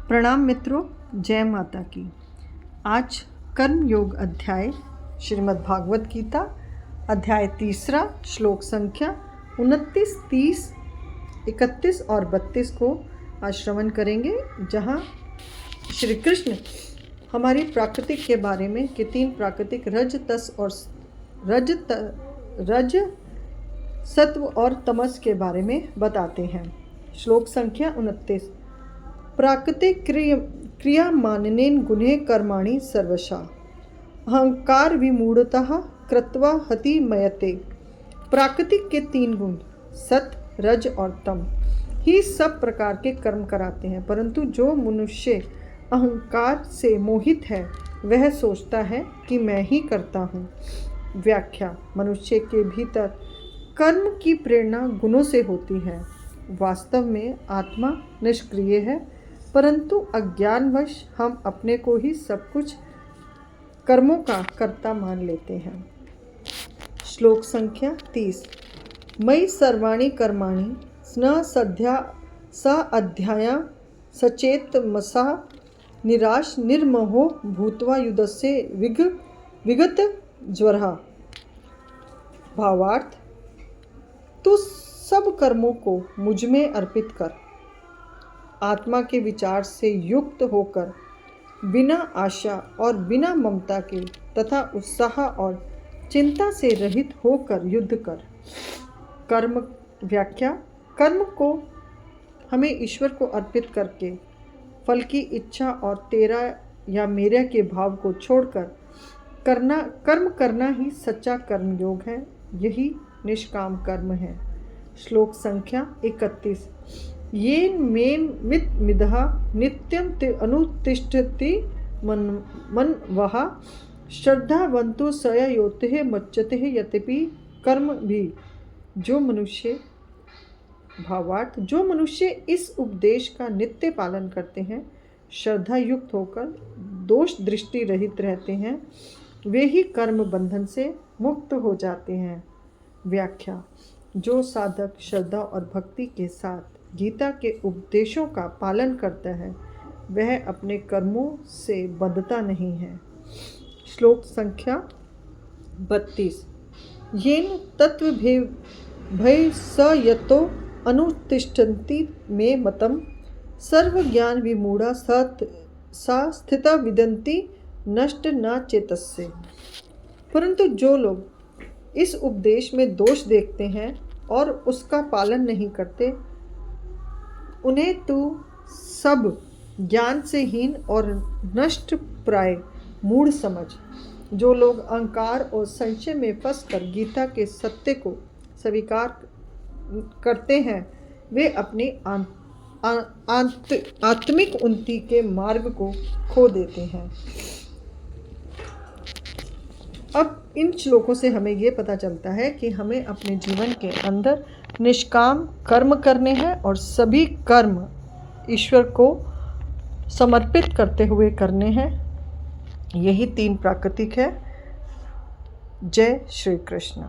प्रणाम मित्रों, जय माता की। आज कर्म योग अध्याय श्रीमद् भागवत गीता अध्याय 3 श्लोक संख्या 29, 30, 31 और 32 को आज श्रवण करेंगे, जहाँ श्री कृष्ण हमारी प्राकृतिक के बारे में कि 3 प्राकृतिक रज सत्व और तमस के बारे में बताते हैं। श्लोक संख्या 29। प्राकृतिक क्रिया माननेन गुणे कर्माणि सर्वशा अहंकार विमूढ़तः कृत्वा हति मयते। प्राकृतिक के 3 गुण सत, रज और तम ही सब प्रकार के कर्म कराते हैं, परंतु जो मनुष्य अहंकार से मोहित है वह सोचता है कि मैं ही करता हूँ। व्याख्या। मनुष्य के भीतर कर्म की प्रेरणा गुणों से होती है। वास्तव में आत्मा निष्क्रिय है, परंतु अज्ञानवश हम अपने को ही सब कुछ कर्मों का कर्ता मान लेते हैं। श्लोक संख्या 30। मयि सर्वाणि कर्माणि न सद्या स अध्याया सचेत मसा निराश निर्मोहो भूत्वा युधस्य विगत ज्वरः। भावार्थ। तू सब कर्मों को मुझ में अर्पित कर, आत्मा के विचार से युक्त होकर बिना आशा और बिना ममता के तथा उत्साह और चिंता से रहित होकर युद्ध कर। कर्म। व्याख्या। कर्म को हमें ईश्वर को अर्पित करके फल की इच्छा और तेरा या मेरा के भाव को छोड़कर कर्म करना ही सच्चा कर्मयोग है। यही निष्काम कर्म है। श्लोक संख्या 31। येन मे मिदः नित्यं अनुतिष्ठति मनवः श्रद्धावन्तो सयोतेः मच्यते यद्यपि कर्म भी। जो मनुष्य। भावार्थ। जो मनुष्य इस उपदेश का नित्य पालन करते हैं, श्रद्धा युक्त होकर दोष दृष्टि रहित रहते हैं, वे ही कर्म बंधन से मुक्त हो जाते हैं। व्याख्या। जो साधक श्रद्धा और भक्ति के साथ गीता के उपदेशों का पालन करता है वह अपने कर्मों से बंधता नहीं है। श्लोक संख्या 32। येन तत्व भय स यतो अनुतिष्ठन्ति मे मतम सर्वज्ञान विमूढ़ा सा स्थिता विदन्ति नष्ट न चेतस्य। परंतु जो लोग इस उपदेश में दोष देखते हैं और उसका पालन नहीं करते, उन्हें तू सब ज्ञान से हीन और नष्ट प्राय मूढ़ समझ। जो लोग अहंकार और संशय में फंसकर गीता के सत्य को स्वीकार करते हैं वे अपने आत्मिक उन्नति के मार्ग को खो देते हैं। अब इन श्लोकों से हमें ये पता चलता है कि हमें अपने जीवन के अंदर निष्काम कर्म करने हैं और सभी कर्म ईश्वर को समर्पित करते हुए करने हैं। यही 3 प्राकृतिक है। जय श्री कृष्ण।